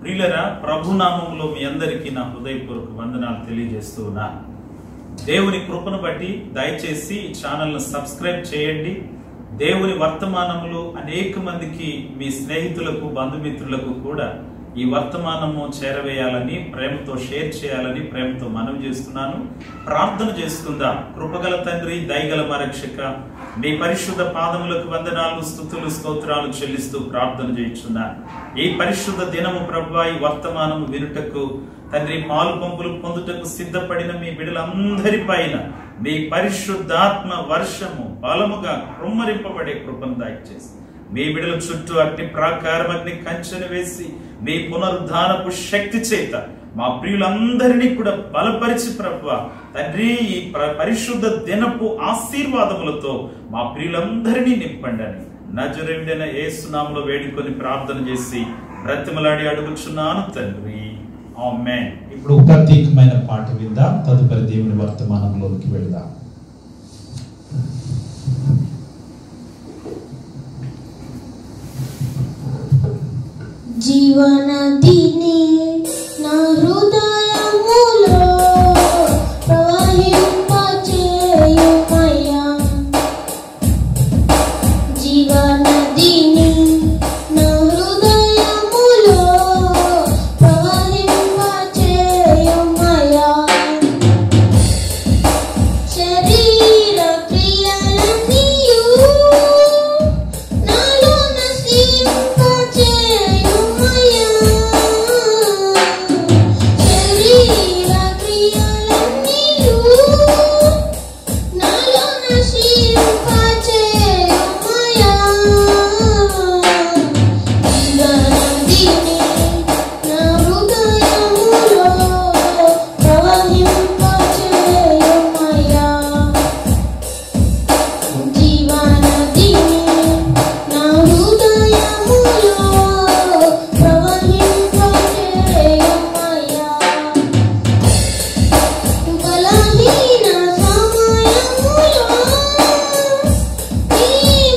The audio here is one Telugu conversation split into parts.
ప్రియులరా, ప్రభునామములో మీ అందరికీ నా హృదయపూర్వక వందనాలు తెలియజేస్తూ ఉన్నాను. దేవుని కృపను బట్టి దయచేసి ఈ ఛానల్ను సబ్స్క్రైబ్ చేయండి. దేవుని వర్తమానములు అనేక మందికి, మీ స్నేహితులకు, బంధుమిత్రులకు కూడా ఈ వర్తమానము చేరవేయాలని, ప్రేమతో షేర్ చేయాలని ప్రేమతో మనవి చేస్తున్నాను. ప్రార్థన చేసుకుందాం. కృపగల తండ్రి, దయగల మా రక్షక, మీ పరిశుద్ధ పాదములకు వందనాలు, స్తుతులు, స్తోత్రాలు చెల్లిస్తూ ప్రార్థన చేయించున్నాను. ఈ పరిశుద్ధ దినము ప్రభువా, ఈ వర్తమానము వినుటకు తండ్రి, పాలు పంపులు పొందుటకు సిద్ధపడిన మీ బిడ్డలందరి పైన మీ పరిశుద్ధాత్మ వర్షము బలముగా కృమ్మరింపబడే కృపను దయచేసి మీ బిడ్డల చుట్టూ అగ్ని ప్రాకారం, అగ్ని కంచెను వేసి మీ పునరుద్ధానపు శక్తి చేత మా ప్రియులందరినీ కూడా బలపరిచి ప్రభువా తండ్రి, ఈ పరిశుద్ధ దినపు ఆశీర్వాదములతో మా ప్రియులందరినీ నింపండి అని నజరేయుడైన యేసు నామములో వేడుకొని ప్రార్థన చేసి బ్రతిమలాడి అడుగుచున్నాను తండ్రి, ఆమేన్. ఇప్పుడు ప్రత్యేకమైన పాట విందాం. తదుపరి దేవుని వర్తమానంలోకి వెళ్దాం. జీవనదిని నా హృదయములో ప్రవహింపచేయుమయ్యా, జీవనదిని నా హృదయములో ప్రవహింపచేయుమయ్యా, శరీర క్రియలన్నీయు నాలో నశింపచేయుమయ్యా, శరీర క్రియలన్నీయు నాలో నశింపచేయుమయ్యా, జీవనదిని నా హృదయములో ప్రవహింపచేయుమయ్యా, జీవనదిని నా హృదయములో ప్రవహింపచేయుమయ్యా, బలహీన సమయములో నీ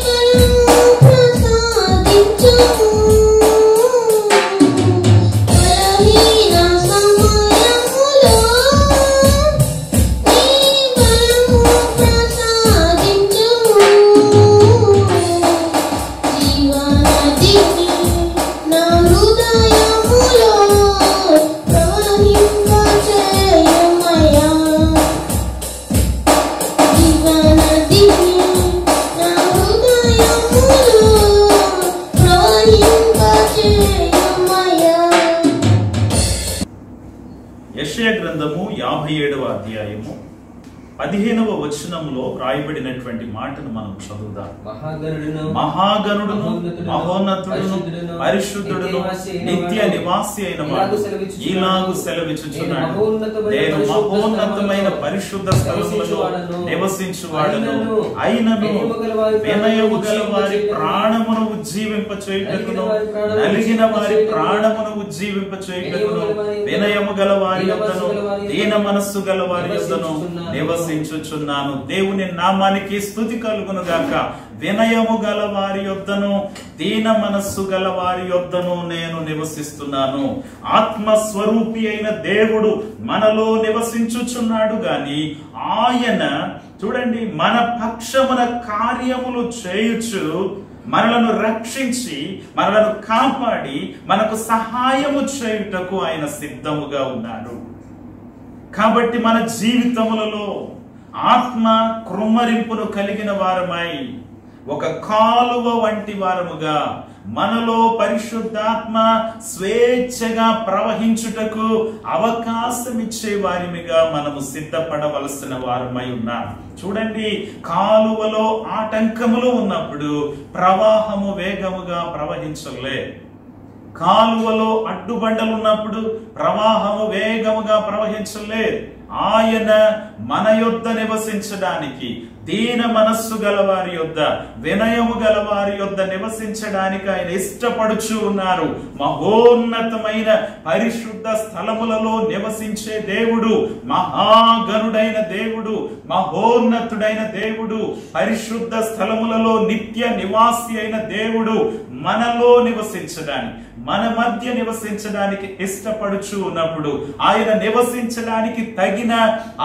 బలము ప్రసాదించుము, బలహీన సమయములో నీ బలము ప్రసాదించుము, జీవనదిని నా హృదయములో ప్రవహింపచేయుమయ్యా, జీవనదిని నా హృదయములో ప్రవహింపచేయుమయ్యా. యెషయా గ్రంథము 57వ అధ్యాయము 15వ వచనంలో రాయబడినటువంటి మాటను మనం చదువుదాం. మహాగణుడును మహోన్నతుడును పరిశుద్ధుడును నిత్య నివాసి అయిన వాడు ఈలాగు సెలవిచ్చుచున్నాడు, నేను మహోన్నతమైన పరిశుద్ధ స్థలములలో నివసించువాడను, అయినను వినయము గల వారి ప్రాణమును ఉజ్జీవింపచేయుటకును, నలిగిన వారి ప్రాణమును ఉజ్జీవింపచేయుటకును, వినయము గల వారి యొద్దను దీన మనస్సు గల వారి యొద్దను నివసించుచున్నాను. దేవుని నామానికి స్తుతి కలుగును గాక. వినయము గల వారి యొద్దను దీన మనస్సు గల వారి యొద్దను నేను నివసిస్తున్నాను. ఆత్మస్వరూపి అయిన దేవుడు మనలో నివసించుచున్నాడు గాని ఆయన చూడండి, మన పక్షమున కార్యములు చేయుచు మనలను రక్షించి మనలను కాపాడి మనకు సహాయము చేయుటకు ఆయన సిద్ధముగా ఉన్నాడు. కాబట్టి మన జీవితములలో ఆత్మ కృమ్మరింపును కలిగిన వారమై ఒక కాలువ వంటి వారముగా మనలో పరిశుద్ధాత్మ స్వేచ్ఛగా ప్రవహించుటకు అవకాశం ఇచ్చే వారినిగా మనము సిద్ధపడవలసిన వారమై ఉన్నాం. చూడండి, కాలువలో ఆటంకములు ఉన్నప్పుడు ప్రవాహము వేగముగా ప్రవహించలే. కాలువలో అడ్డుబండలు ఉన్నప్పుడు ప్రవాహము వేగముగా ప్రవహించలే. ఆయన మన యొద్ద నివసించడానికి, దీన మనస్సు గలవారి యొద్ద, వినయము గలవారి యొద్ద నివసించడానికి ఆయన ఇష్టపడుచు ఉన్నారు. మహోన్నతమైన పరిశుద్ధ స్థలములలో నివసించే దేవుడు, మహాగణుడైన దేవుడు, మహోన్నతుడైన దేవుడు, పరిశుద్ధ స్థలములలో నిత్య నివాసి అయిన దేవుడు మనలో నివసించడానికి, మన మధ్య నివసించడానికి ఇష్టపడుచు ఉన్నప్పుడు ఆయన నివసించడానికి తగిన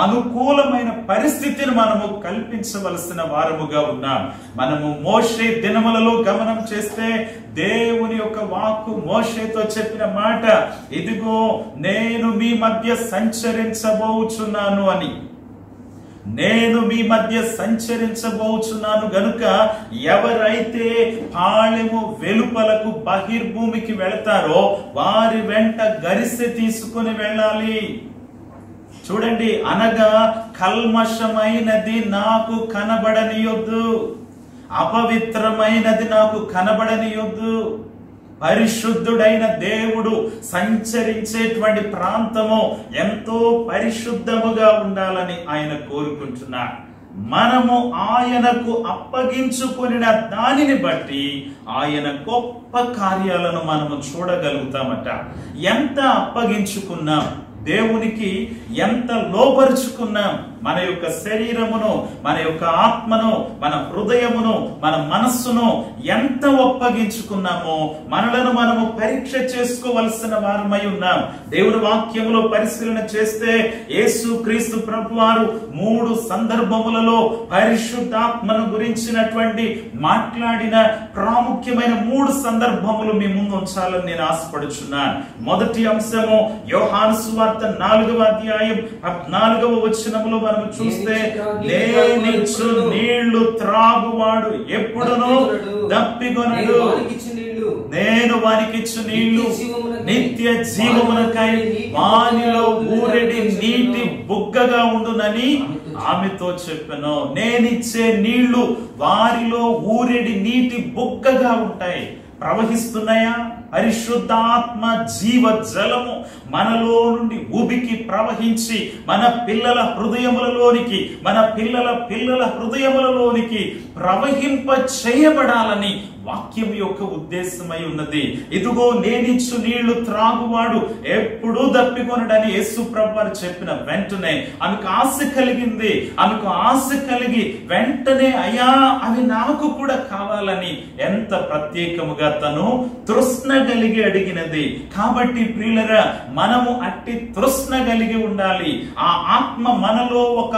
అనుకూలమైన పరిస్థితిని మనము కల్పించవలసిన వారముగా ఉన్నాం. మనము మోషే దినములలో గమనం చేస్తే దేవుని యొక్క వాక్కు మోషేతో చెప్పిన మాట, ఇదిగో నేను మీ మధ్య సంచరించబోచున్నాను అని. నేను మీ మధ్య సంచరించబోచున్నాను గనుక ఎవరైతే పాళెము వెలుపలకు బహిర్భూమికి వెళతారో వారి వెంట గరిసె తీసుకుని వెళ్ళాలి. చూడండి, అనగా కల్మషమైనది నాకు కనబడనియొద్దు, అపవిత్రమైనది నాకు కనబడనియొద్దు. పరిశుద్ధుడైన దేవుడు సంచరించేటువంటి ప్రాంతము ఎంతో పరిశుద్ధముగా ఉండాలని ఆయన కోరుకుంటున్నాడు. మనము ఆయనకు అప్పగించుకున్న దానిని బట్టి ఆయన గొప్ప కార్యాలను మనము చూడగలుగుతామట. ఎంత అప్పగించుకున్నాం దేవునికి, ఎంత లోపరుచుకున్నాం మన యొక్క శరీరమును, మన యొక్క ఆత్మను, మన హృదయమును, మన మనస్సును ఎంత ఒప్పగించుకున్నామో మనలను మనము పరీక్ష చేసుకోవలసిన వారమై ఉన్నాం. దేవుని వాక్యములో పరిశీలన చేస్తే యేసు క్రీస్తు ప్రభువారు 3 సందర్భములలో పరిశుద్ధాత్మను గురించినటువంటి మాట్లాడిన ప్రాముఖ్యమైన 3 సందర్భములు మీ ముందు ఉంచాలని నేను ఆశపడుచున్నాను. మొదటి అంశము యోహాను సువార్త 4వ అధ్యాయం 14వ వచనములో మనం చూస్తే, నేనిచ్చు నీళ్లు త్రాగువాడు ఎప్పుడునూ దప్పికొనడు, నేను వానికిచ్చు నీళ్లు నిత్య జీవమునకై వానిలో ఊరెడి నీటి బుగ్గగా ఉండునని ఆమెతో చెప్పాను. నేనిచ్చే నీళ్లు వారిలో ఊరెడి నీటి బుగ్గగా ఉంటాయి. ప్రవహిస్తున్నాయా? పరిశుద్ధాత్మ జీవ జలము మనలో నుండి ఉబికి ప్రవహించి మన పిల్లల హృదయములలోనికి, మన పిల్లల హృదయములలోనికి ప్రవహింప చేయబడాలని వాక్యం యొక్క ఉద్దేశమై ఉన్నది. ఇదిగో నేనిచ్చు నీళ్లు త్రాగువాడు ఎప్పుడూ దప్పికొనడని యేసు ప్రభువారు చెప్పిన వెంటనే ఆమెకు ఆశ కలిగింది. ఆమెకు ఆశ కలిగి వెంటనే అయ్యా అవి నాకు కూడా కావాలని ఎంత ప్రత్యేకముగా తను తృష్ణ కలిగి అడిగినది. కాబట్టి ప్రియులరా, మనము అట్టి తృష్ణ కలిగి ఉండాలి. ఆ ఆత్మ మనలో ఒక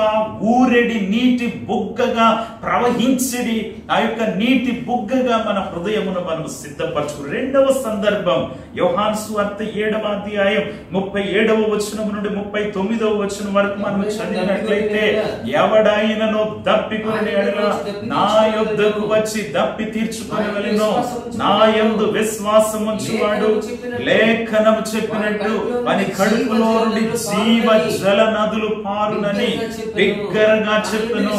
ఊరెడి నీటి బుగ్గగా ప్రవహించిది. ఆ యొక్క నీటి బుగ్గగా మన హృదయమును మనం సిద్ధపరచు. రెండవ సందర్భం యోహాను సువార్త 7వ అధ్యాయం 37వ వచనం నుండి 39వ వచనం వరకు మనం చదివినట్లయితే, ఎవడైనను దప్పికొనిన యెడల నా యొద్దకు వచ్చి దప్పి తీర్చుకొని వెళ్ళును, నా యందు విశ్వాసం ఉంచువాడు లేఖనము చెప్పినట్టు వాని కడుపులో నుండి జీవ జల నదులు పారునని బిగ్గరగా చెప్పెను.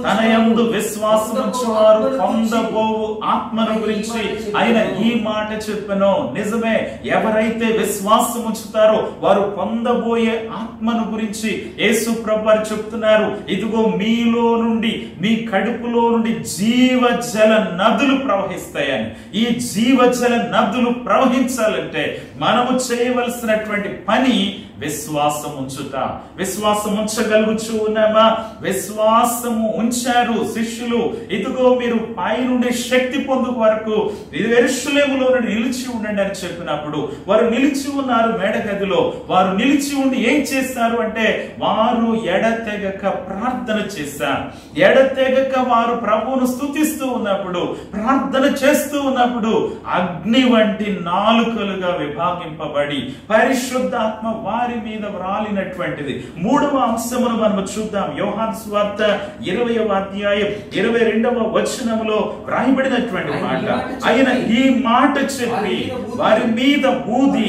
తన యందు విశ్వాసం ఉంచువారు పొందబోవు ఆత్మను గురించి ఆయన ఈ మాట చెప్పెను. నిజమే, ఎవరైతే విశ్వాసం ఉంచుతారో వారు పొందబోయే ఆత్మను గురించి యేసు ప్రభువారు చెప్తున్నారు. ఇదిగో మీలో నుండి, మీ కడుపులో నుండి జీవ జల నదులు ప్రవహిస్తాయని. ఈ జీవ జల నదులు ప్రవహించాలంటే మనము చేయవలసినటువంటి పని విశ్వాసం ఉంచుట. విశ్వాసం ఉంచగలుగుచూ ఉన్నామా? విశ్వాసము ఉంచారు శిష్యులు. ఇదిగో మీరు పై నుండి శక్తి పొందు వరకు యెరూషలేములో నిలిచి ఉండండి అని చెప్పినప్పుడు వారు నిలిచి ఉన్నారు. మేడగదిలో వారు నిలిచి ఉండి ఏం చేస్తారు అంటే, వారు ఎడతెగక ప్రార్థన చేశారు. ఎడతెగక వారు ప్రభువును స్తుతిస్తూ ఉన్నప్పుడు, ప్రార్థన చేస్తూ ఉన్నప్పుడు అగ్ని వంటి నాలుకలుగా విభాగింపబడి పరిశుద్ధాత్మ వారి మీద వ్రాలినటువంటిది. 3వ అంశమును మనం చూద్దాం. యోహాను సువార్త 20వ అధ్యాయం 22వ వచనములో వ్రాయబడినటువంటి మాట, ఆయన ఈ మాట చెప్పి వారి మీద ఊది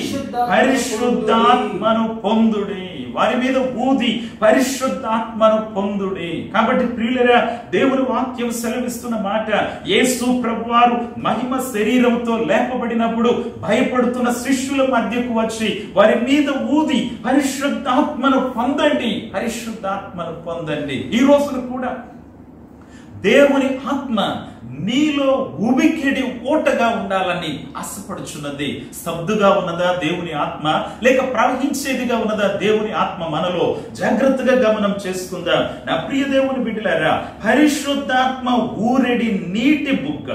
పరిశుద్ధాత్మను పొందుడి, వారి మీద ఊది పరిశుద్ధాత్మను పొందుడి. కాబట్టి ప్రియులరా, దేవుని వాక్యం సెలవిస్తున్న మాట, యేసు ప్రభువారు మహిమ శరీరంతో లేపబడినప్పుడు భయపడుతున్న శిష్యుల మధ్యకు వచ్చి వారి మీద ఊది పరిశుద్ధాత్మను పొందండి, పరిశుద్ధాత్మను పొందండి. ఈ రోజున కూడా దేవుని ఆత్మ నీలో ఉబికిడి ఓటగా ఉండాలని ఆశపడుచున్నది. స్తబ్దుగా ఉన్నదా దేవుని ఆత్మ, లేక ప్రవహించేదిగా ఉన్నదా దేవుని ఆత్మ మనలో? జాగ్రత్తగా గమనం చేసుకుందాం. నా ప్రియ దేవుని బిడ్డలారా, పరిశుద్ధాత్మ ఊరెడి నీటి బుగ్గ.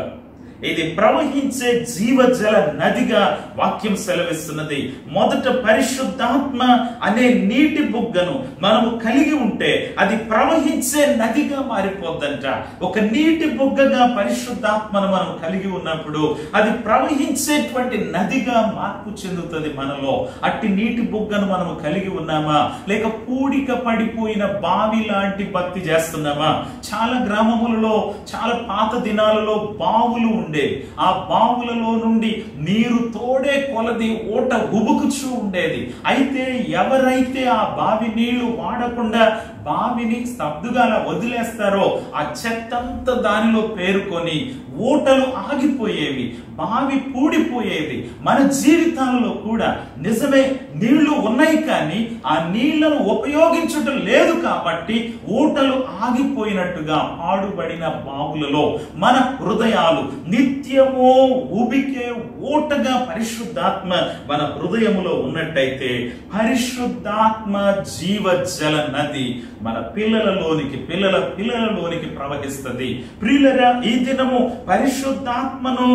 ఇది ప్రవహించే జీవజల నదిగా వాక్యం సెలవిస్తున్నది. మొదట పరిశుద్ధాత్మ అనే నీటి బుగ్గను మనము కలిగి ఉంటే అది ప్రవహించే నదిగా మారిపోద్దంట. ఒక నీటి బుగ్గగా పరిశుద్ధాత్మను మనం కలిగి ఉన్నప్పుడు అది ప్రవహించేటువంటి నదిగా మార్పు చెందుతుంది మనలో. అట్టి నీటి బుగ్గను మనము కలిగి ఉన్నామా, లేక పూడిక పడిపోయిన బావి లాంటి భక్తి చేస్తున్నామా? చాలా గ్రామములలో, చాలా పాత దినాలలో బావులు ఉండే, ఆ బావులలో నుండి నీరు తోడే కొలది ఓట ఉబుకుచూ ఉండేది. అయితే ఎవరైతే ఆ బావి నీళ్లు వాడకుండా బావిని స్తబ్దుగా వదిలేస్తారో ఆ చెత్తంతా దానిలో పేరుకొని ఓటలు ఆగిపోయేవి, బావి పూడిపోయేవి. మన జీవితాల్లో కూడా నిజమే, నీళ్లు ఉన్నాయి కానీ ఆ నీళ్లను ఉపయోగించడం లేదు కాబట్టి ఓటలు ఆగిపోయినట్టుగా పాడుబడిన బావులలో మన హృదయాలు నిత్యము ఉబికే ఓటగా పరిశుద్ధాత్మ మన హృదయములో ఉన్నట్టయితే పరిశుద్ధాత్మ జీవజల నది మన పిల్లలలోనికి, పిల్లల పిల్లలలోనికి ప్రవహిస్తుంది. ప్రియులరా, ఈ దినము పరిశుద్ధాత్మను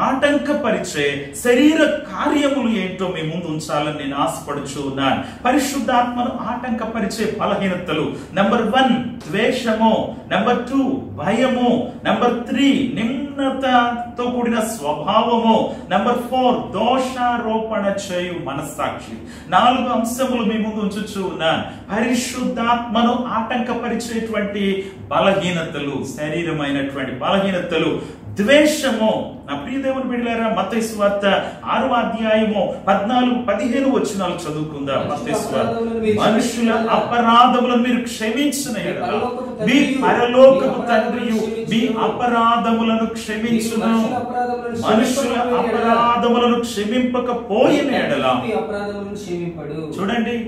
ఆటంకపరిచే శరీర కార్యములు ఏంటో మీ ముందు ఉంచాలని నేను ఆశపడుచు ఉన్నాను. పరిశుద్ధాత్మను ఆటంకపరిచే బలహీనతలు: నంబర్ 1 ద్వేషము, నంబర్ 2 భయము, నంబర్ 3 నిమ్నతతో కూడిన స్వభావము, నంబర్ 4 దోషారోపణ చేయు మనస్సాక్షి. 4 అంశములు మీ ముందు ఉంచుచు ఉన్నాను. పరిశుద్ధాత్మను ఆటంకపరిచేటువంటి బలహీనతలు, శరీరమైనటువంటి బలహీనతలు. ద్వేషము. నా ప్రియ దేవుని బిడ్డలారా, మత్తయి సువార్త 6వ అధ్యాయము 14-15 వచనాలు చదువుకుందాం. మత్తయి సువార్త: మనుషుల అపరాధములను మీరు క్షమించిన యెడల మీ పరలోకపు తండ్రియు మీ అపరాధములను క్షమించును. మనుషుల అపరాధములను క్షమింపకపోయిన యెడల చూడండి,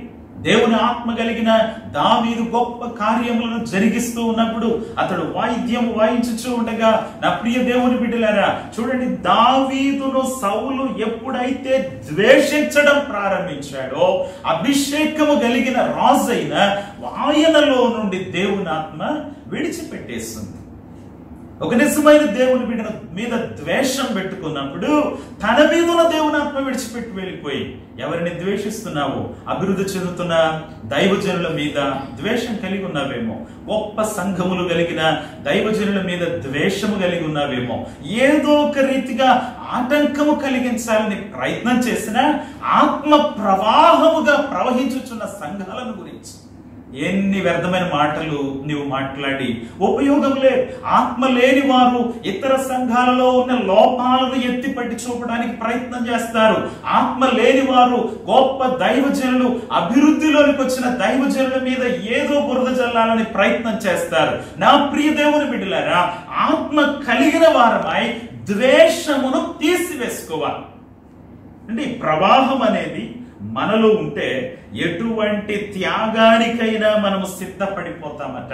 దేవుని ఆత్మ కలిగిన దావీదు గొప్ప కార్యములను జరిగిస్తూ ఉన్నప్పుడు అతడు వాయిద్యం వాయించుచూ ఉండగా, నా ప్రియ దేవుని బిడ్డలారా చూడండి, దావీదును సౌలు ఎప్పుడైతే ద్వేషించడం ప్రారంభించాడో అభిషేకము కలిగిన రాజైన ఆయనలో నుండి దేవుని ఆత్మ విడిచిపెట్టేస్తుంది. ఒక నిజమైన దేవుని బిడ్డ మీద ద్వేషం పెట్టుకున్నప్పుడు తన మీద ఉన్న దేవుని ఆత్మ విడిచిపెట్టి వెళ్ళిపోయి, ఎవరిని ద్వేషిస్తున్నావో, అభివృద్ధి చెందుతున్న దైవజనుల మీద ద్వేషం కలిగి ఉన్నావేమో, గొప్ప సంఘములు కలిగిన దైవజనుల మీద ద్వేషము కలిగి ఉన్నావేమో, ఏదో ఒక రీతిగా ఆటంకము కలిగించాలని ప్రయత్నం చేసిన ఆత్మ ప్రవాహముగా ప్రవహించుచున్న సంఘాలను గురించి ఎన్ని వ్యర్థమైన మాటలు నీవు మాట్లాడి ఉపయోగం లేదు. ఆత్మ లేని వారు ఇతర సంఘాలలో ఉన్న లోపాలను ఎత్తిపట్టి చూపడానికి ప్రయత్నం చేస్తారు. ఆత్మ లేని వారు గొప్ప దైవజనులు, అభివృద్ధిలోనికి వచ్చిన దైవజనుల మీద ఏదో బురద జల్లాలని ప్రయత్నం చేస్తారు. నా ప్రియ దేవుని బిడ్డలారా, ఆత్మ కలిగిన వారమై ద్వేషమును తీసివేసుకోవాలి. అంటే ప్రవాహం అనేది మనలో ఉంటే ఎటువంటి త్యాగానికైనా మనము సిద్ధపడిపోతామట.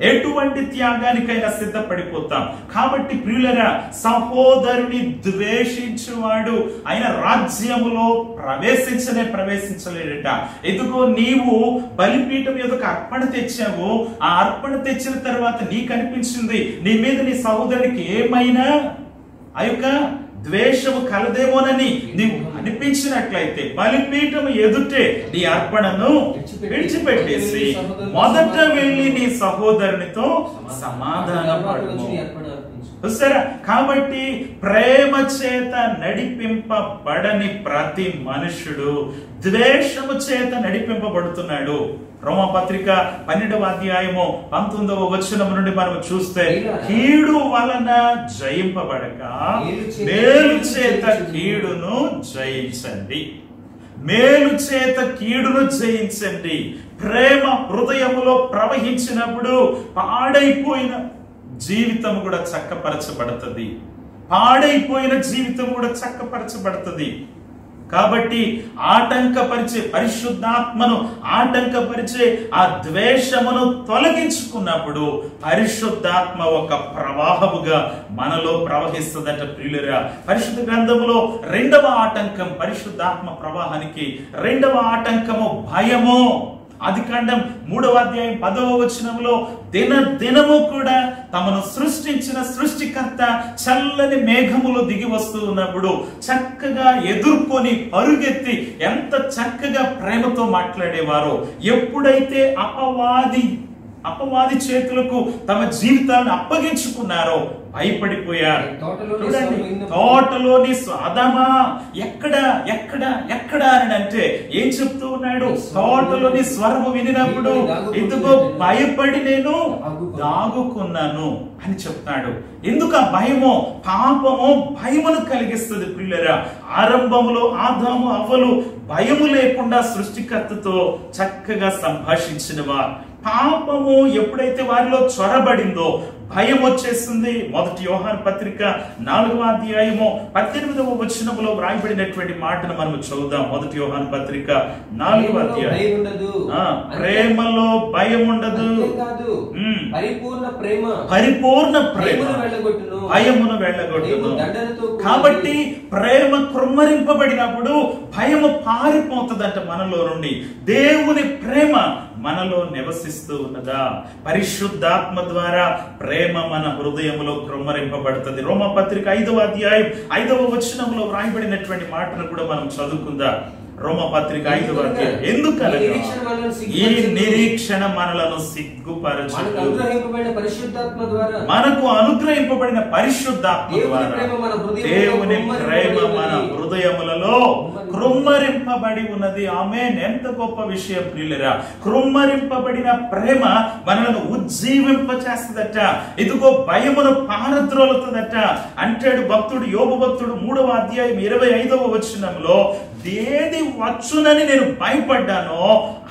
ఎటువంటి త్యాగానికైనా సిద్ధపడిపోతాం. కాబట్టి ప్రియులరా, సహోదరుని ద్వేషించువాడు ఆయన రాజ్యములో ప్రవేశించలేడట. ఎదుగో నీవు బలిపీఠం ఎదుక అర్పణ తెచ్చావు. ఆ అర్పణ తెచ్చిన తర్వాత నీకు అనిపించింది నీ మీద నీ సహోదరునికి ఏమైనా ఆ యొక్క ద్వేషము కలదేమోనని నీవు అనిపించినట్లయితే బలిపీఠము ఎదుటే నీ అర్పణను విడిచిపెట్టేసి మొదట వెళ్ళి నీ సహోదరునితో సమాధానపడుము. చూసారా? కాబట్టి ప్రేమ చేత నడిపింపబడని ప్రతి మనుషుడు ద్వేషము చేత నడిపింపబడుతున్నాడు. రోమపత్రిక 12వ అధ్యాయము 19వ వచనం నుండి మనం చూస్తే, కీడు వలన జయింపబడక మేలు చేత కీడును జయించండి. మేలు చేత కీడును జయించండి. ప్రేమ హృదయములో ప్రవహించినప్పుడు పాడైపోయిన జీవితం కూడా చక్కపరచబడుతుంది. పాడైపోయిన జీవితం కూడా చక్కపరచబడుతుంది. కాబట్టి ఆటంకపరిచే పరిశుద్ధాత్మను ఆటంకపరిచే ఆ ద్వేషమును తొలగించుకున్నప్పుడు పరిశుద్ధాత్మ ఒక ప్రవాహముగా మనలో ప్రవహిస్తుందట. ప్రియులరా, పరిశుద్ధ గ్రంథములో 2వ ఆటంకం పరిశుద్ధాత్మ ప్రవాహానికి, 2వ ఆటంకము భయము. ఆదికాండం 3వ అధ్యాయం 10వ వచనంలో దినము కూడా తమను సృష్టించిన సృష్టికర్త చల్లని మేఘములో దిగి వస్తూ ఉన్నప్పుడు చక్కగా ఎదుర్కొని పరుగెత్తి ఎంత చక్కగా ప్రేమతో మాట్లాడేవారో, ఎప్పుడైతే అపవాది చేతులకు తమ జీవితాలను అప్పగించుకున్నారో భయపడిపోయారు. చూడండి, తోటలోని అదమా ఎక్కడ అని అంటే ఏం చెప్తూ ఉన్నాడు? తోటలోని స్వరము వినినప్పుడు ఇదిగో భయపడి నేను దాగుకున్నాను అని చెప్తాడు. ఎందుకు ఆ భయమో? పాపము భయమును కలిగిస్తుంది ప్రియులారా. ఆరంభంలో ఆదాము అవ్వలు భయము లేకుండా సృష్టికర్తతో చక్కగా సంభాషించిన వారు. పాపము ఎప్పుడైతే వారిలో చొరబడిందో భయం వచ్చేస్తుంది. 1 యోహాను పత్రిక 4వ అధ్యాయము 18వ వచనములో వ్రాయబడినటువంటి మాటను మనం చదువుదాం. 1 యోహాను పత్రిక 4వ అధ్యాయం. ప్రేమలో భయం ఉండదు, పరిపూర్ణ ప్రేమ భయమును వెళ్ళగొట్టును. కాబట్టి ప్రేమ కృమ్మరింపబడినప్పుడు భయము పారిపోతుందంట మనలో నుండి. దేవుని ప్రేమ మనలో నివసిస్తూ ఉన్నదా? పరిశుద్ధాత్మ ద్వారా ప్రేమ మన హృదయంలో కృమ్మరింపబడుతుంది. రోమపత్రిక 5వ అధ్యాయం 5వ వచనంలో వ్రాయబడినటువంటి మాటను కూడా మనం చదువుకుందాం. రోమపత్రిక 5వ అధ్యాయం. ఎందుకనగా ఈ నిరీక్షణ మనలను సిగ్గుపరచదు, మనకు అనుగ్రహింపబడిన పరిశుద్ధాత్మ ద్వారా దేవుని ప్రేమ మన హృదయములలో కృమ్మరింపబడి ఉన్నది. ఆమేన్. ఎంత గొప్ప విషయం ప్రియులారా. కృమ్మరింపబడిన ప్రేమ మనలను ఉజ్జీవింపచేస్తుందట. ఇదిగో భయమును పారద్రోలుతుందట అంటాడు భక్తుడు యోబు భక్తుడు 3వ అధ్యాయం 25వ వచనంలో, ఏది వచ్చునని నేను భయపడ్డానో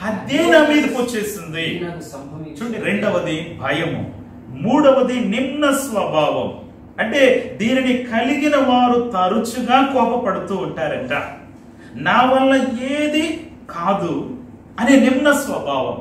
అదే నా మీదకి వచ్చేసింది. చూడండి, రెండవది భయము, మూడవది నిమ్న స్వభావం. అంటే దీనిని కలిగిన వారు తరచుగా కోపపడుతూ ఉంటారంట. నా వల్ల ఏది కాదు అనే నిమ్న స్వభావం.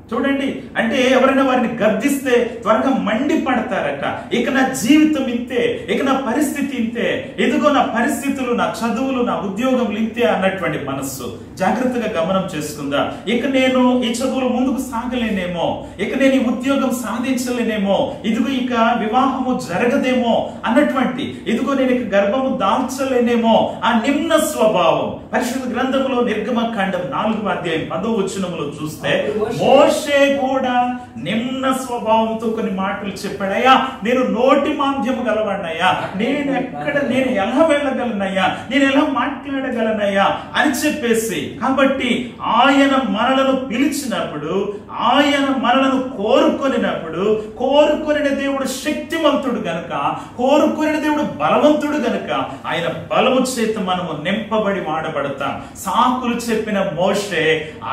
చూడండి, అంటే ఎవరైనా వారిని గద్దిస్తే త్వరగా మండి పడతారట. ఇక నా జీవితం ఇంతే, ఇక నా పరిస్థితి ఇంతే, ఇదిగో నా పరిస్థితులు, నా చదువులు, నా ఉద్యోగములు ఇంతే అన్నటువంటి మనస్సు. జాగ్రత్తగా గమనం చేసుకుందా. ఇక నేను ఈ చదువులు ముందుకు సాగలేనేమో, ఇక నేను ఈ ఉద్యోగం సాధించలేనేమో, ఇదిగో ఇక వివాహము జరగదేమో అన్నటువంటి, ఇదిగో నేను ఇక గర్భము దాల్చలేనేమో ఆ నిమ్న స్వభావం. పరిశుద్ధ గ్రంథములో నిర్గమకాండం 4వ అధ్యాయం 10వ వచనములో చూస్తే మోషే కూడా నిమ్న స్వభావంతో కొన్ని మాటలు చెప్పాడయ్యా, నేను నోటి మాంద్యము గలవాడినయ్యా, నేను ఎలా వెళ్ళగలనయ్యా, నేను ఎలా మాట్లాడగలనయ్యా అని చెప్పేసి. కాబట్టి ఆయన మనలను పిలిచినప్పుడు, ఆయన మనలను కోరుకొనినప్పుడు, కోరుకొనిన దేవుడు శక్తివంతుడు గనుక, కోరుకొనిన దేవుడు బలవంతుడు గనుక ఆయన బలము చేత మనము నింపబడి వాడబడతాం. సాకులు చెప్పిన మోషే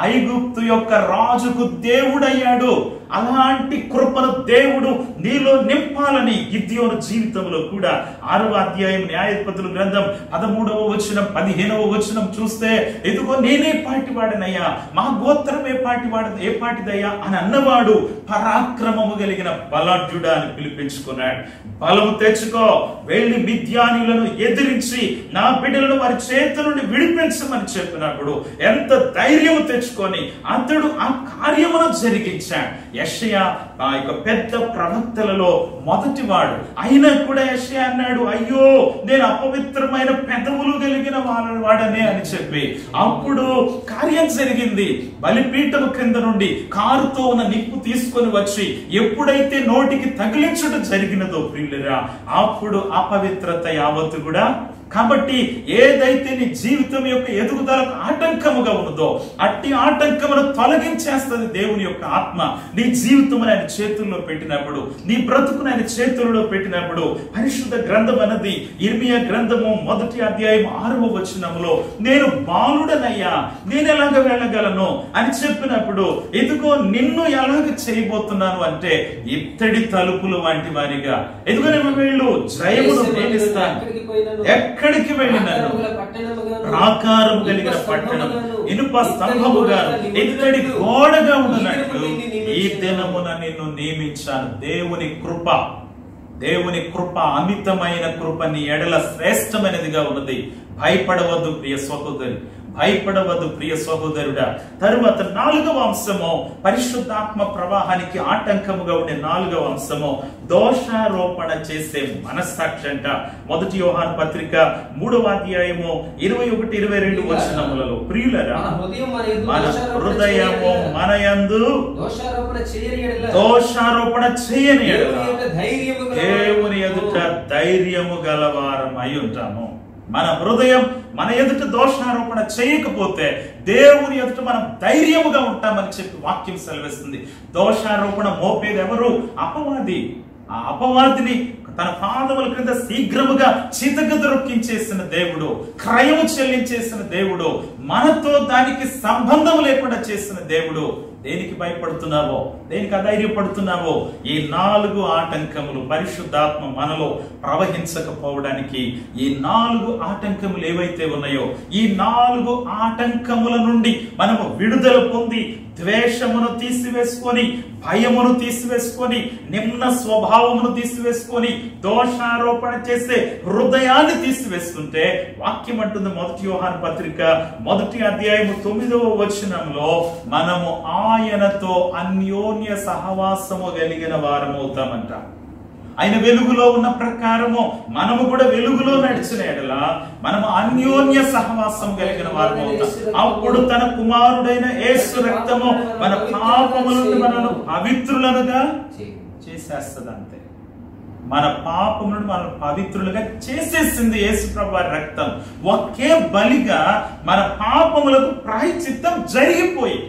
ఐగుప్తు యొక్క రాజుకు దేవుడయ్యాడు. అలాంటి కృపను దేవుడు నీలో నింపాలని గిద్యోను జీవితంలో కూడా 6వ అధ్యాయం న్యాయాధిపతుల గ్రంథం 13వ వచనం 15వ వచనం చూస్తే, ఇదిగో నేనే పాటివాడనయ్యా, మా గోత్రం ఏ పాటిదయ్యా అని అన్నవాడు పరాక్రమము కలిగిన బలాఢ్యుడా అని పిలిపించుకున్నాడు. బలము తెచ్చుకో, వెళ్ళి మిద్యానీయులను ఎదిరించి నా బిడ్డలను వారి చేతుల నుండి విడిపించమని చెప్పినప్పుడు ఎంత ధైర్యం తెచ్చుకొని అతడు ఆ కార్యమును జరిగించాడు. యెషయా ఆ యొక్క పెద్ద ప్రవక్తలలో మొదటివాడు. అయినా కూడా యెషయా అన్నాడు, అయ్యో నేను అపవిత్రమైన పెదవులు కలిగిన వాడనే అని చెప్పి. అప్పుడు కార్యం జరిగింది. బలిపీఠము క్రింద నుండి కారుతో ఉన్న నిప్పు తీసుకొని వచ్చి ఎప్పుడైతే నోటికి తగిలించడం జరిగినదో ప్రియులరా, అప్పుడు అపవిత్రత యావత్తు కూడా. కాబట్టి ఏదైతే నీ జీవితం యొక్క ఎదుగుదలకు ఆటంకముగా ఉన్నదో అట్టి ఆటంకమును తొలగించేస్తుంది దేవుని యొక్క ఆత్మ. నీ జీవితం ఆయన చేతుల్లో పెట్టినప్పుడు, నీ బ్రతుకును ఆయన చేతుల్లో పెట్టినప్పుడు, పరిశుద్ధ గ్రంథం అన్నది ఇర్మియా గ్రంథము 1వ అధ్యాయం 6వ వచనములో, నేను బాలుడనయ్యా, నేను ఎలాగ వెళ్ళగలను అని చెప్పినప్పుడు, ఇదిగో నిన్ను ఎలాగ చేయబోతున్నాను అంటే ఇత్తడి తలుపులు వంటి వారిగా, ఇదిగో నేను వెళ్ళు, జయమును ప్రేమిస్తాను, ఎక్కడికి వెళ్ళినాను, ప్రాకారం కలిగిన పట్టణం, ఇనుప స్తంభముగా, ఇత్తడి గోడగా ఉన్నట్లు ఈ దినమున నిన్ను నియమించాను. దేవుని కృప అమితమైన కృప నీ ఎడల శ్రేష్టమైనదిగా ఉన్నది. భయపడవద్దు ప్రియ సహోదరి, భయపడవద్దు ప్రియ సహోదరుడా. తరువాత 4వ అంశము, పరిశుద్ధాత్మ ప్రవాహానికి ఆటంకముగా ఉండే 4వ అంశము దోషారోపణ చేసే మనస్సాక్షి అంట. 1 యోహాను పత్రిక 3వ అధ్యాయము 21-22 వచనములలో, ప్రియులరా మన హృదయము మన యందు దోషారోపణ చేయని యెడల దేవుని ఎదుట ధైర్యము గలవారమై ఉంటాము. మన హృదయం మన ఎదుట దోషారోపణ చేయకపోతే దేవుని ఎదుట మనం ధైర్యముగా ఉంటామని చెప్పి వాక్యం సెలవిస్తుంది. దోషారోపణ మోపేది ఎవరు? అపవాది. ఆ అపవాదిని తన పాదముల క్రింద శీఘ్రముగా చితకదొరొక్కించేసిన దేవుడు, క్రయము చెల్లించేసిన దేవుడు, మనతో దానికి సంబంధం లేకుండా చేసిన దేవుడు. దేనికి భయపడుతున్నావో, దేనికి అధైర్యపడుతున్నావో? ఈ 4 ఆటంకములు పరిశుద్ధాత్మ మనలో ప్రవహించకపోవడానికి, ఈ 4 ఆటంకములు ఏవైతే ఉన్నాయో, ఈ 4 ఆటంకముల నుండి మనము విడుదల పొంది ద్వేషమును తీసివేసుకొని, భయమును తీసివేసుకొని, నిమ్న స్వభావమును తీసివేసుకొని, దోషారోపణ చేసే హృదయాన్ని తీసివేసుకుంటే వాక్యం అంటుంది 1 యోహాను పత్రిక 1వ అధ్యాయము 9వ వచనంలో, మనము ఆయనతో అన్యోన్య సహవాసము కలిగిన వారమవుతామంట. ఆయన వెలుగులో ఉన్న ప్రకారము మనము కూడా వెలుగులో నడిచిన యెడల మనము అన్యోన్య సహవాసం కలిగిన వారమవుతాం. అప్పుడు తన కుమారుడైన యేసు రక్తము మన పాపముల నుండి మనను పవిత్రులనుగా చేసేస్తుంది. అంతే, మన పాపం నుండి మనం పవిత్రులుగా చేసేసింది యేసు ప్రభు వారి రక్తం. ఒకే బలిగా మన పాపములకు ప్రాయశ్చిత్తం జరిగిపోయి.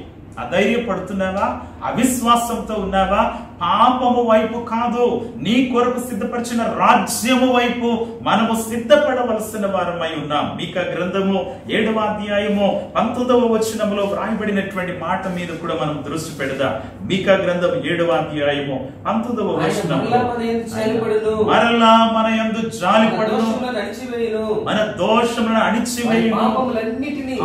అధైర్యపడుతున్నావా? అవిశ్వాసంతో ఉన్నావా? పాపము వైపు కాదు, నీ కొరకు సిద్ధపరిచిన రాజ్యము వైపు మనము సిద్ధపడవలసిన వారమై ఉన్నాం. మీకా గ్రంథము 7వ అధ్యాయము 19వ వచనములో వ్రాయబడినటువంటి మాట మీద కూడా మనం దృష్టి పెడదాం. మీకా గ్రంథం 7వ అధ్యాయము 19వ వచనములో, మరలా మన యందు జాలిపడును, మన దోషములను అణిచివేయును,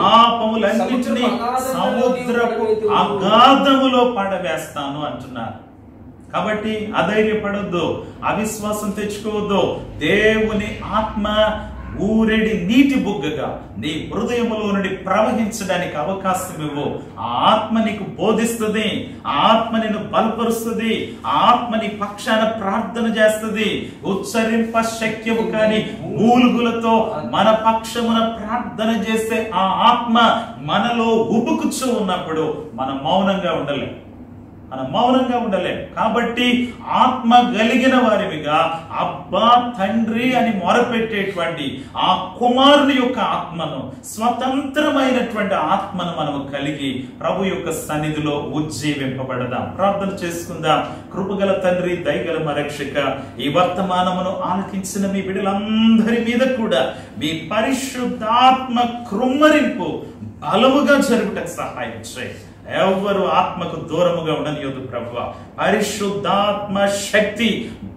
పాపములన్నిటినీ సముద్రపు అగాధములో పడవేస్తాను అంటున్నారు. కాబట్టి అధైర్యపడొద్దు, అవిశ్వాసం తెచ్చుకోవద్దు. దేవుని ఆత్మ ఊరెడి నీటి బుగ్గగా నీ హృదయములో నుండి ప్రవహించడానికి అవకాశం ఇవ్వు. ఆ ఆత్మ నీకు బోధిస్తుంది, ఆ ఆత్మ నిన్ను బలపరుస్తుంది, ఆ ఆత్మ నీ పక్షాన ప్రార్థన చేస్తుంది. ఉచ్చరింప శక్యము కాని మూలుగులతో మన పక్షమున ప్రార్థన చేసే ఆ ఆత్మ మనలో ఉబుకుచూ ఉన్నప్పుడు మనం మౌనంగా ఉండలేం. కాబట్టి ఆత్మ కలిగిన వారిగా అబ్బా తండ్రి అని మొరపెట్టేటువంటి ఆ కుమారుని యొక్క ఆత్మను, స్వతంత్రమైనటువంటి ఆత్మను మనము కలిగి ప్రభు యొక్క సన్నిధిలో ఉజ్జీవింపబడదాం. ప్రార్థన చేసుకుందాం. కృపగల తండ్రి, దయగల మరక్షక, ఈ వర్తమానమును ఆలకించిన మీ బిడ్డలందరి మీద కూడా మీ పరిశుద్ధాత్మ కృమ్మరింపు బలముగా జరుగుటకు సహాయం చేయి. ఎవరు ఆత్మకు దూరముగా ఉండనియొద్దు ప్రభువా. పరిశుద్ధాత్మ శక్తి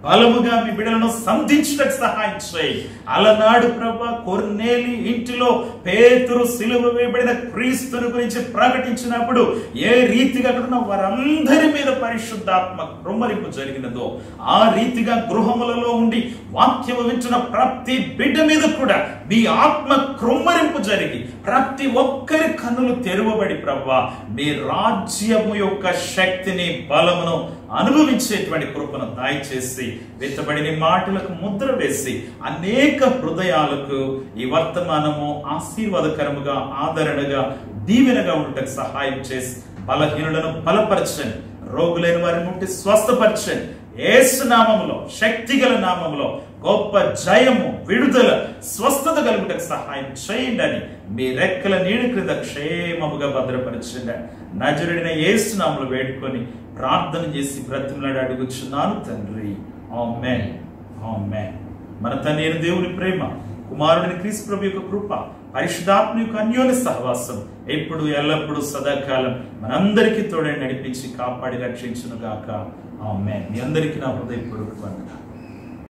బలముగా మీ బిడ్డలను సంధించడానికి సహాయం చేయి. అలనాడు ప్రభువా కొర్నేలి ఇంటిలో పేతురు సిలువ వేయబడిన క్రీస్తుని గురించి ప్రకటించినప్పుడు ఏ రీతిగా అక్కడ ఉన్న వారందరి మీద పరిశుద్ధాత్మ కృమ్మరింపు జరిగినదో, ఆ రీతిగా గృహములలో ఉండి వాక్యము వింటున్న ప్రతి బిడ్డ మీద కూడా మీ ఆత్మ కృమ్మరింపు జరిగి ప్రతి ఒక్కరి కన్నులు తెరవబడి ప్రభువా మీ రాజ్యము యొక్క శక్తిని, బలమును అనుభవించేటువంటి కృపను దయచేసి వెత్తబడిన మాటలకు ముద్ర వేసి అనేక హృదయాలకు ఈ వర్తమానము ఆశీర్వాదకరముగా, ఆదరణగా, దీవెనగా ఉండటకు సహాయం చేసి బలహీనులను బలపరచండి, రోగులైన వారిని ముట్టి స్వస్థపరచండి. యేసు నామములో, శక్తి గల నామములో గొప్ప జయము, విడుదల, స్వస్థత కలుగుటకు సహాయం చేయండి అని మీ రెక్కల నీడ క్రింద క్షేమముగా భద్రపరచండి. నజరుడైన యేసు నామములో వేడుకొని ప్రార్థన చేసి బ్రతిమలాడి అడుగుచున్నాను తండ్రి. ఆమేన్, ఆమేన్. మన తండ్రి అయిన దేవుని ప్రేమ, కుమారుడిని క్రీస్తు ప్రభు యొక్క కృప, పరిశుద్ధాత్మ యొక్క అన్యోన్య సహవాసం ఎప్పుడు ఎల్లప్పుడూ సదాకాలం మనందరికీ తోడై నడిపించి కాపాడి రక్షించును గాక. ఆమేన్. మీ అందరికీ నా హృదయపూర్వక వందనాలు.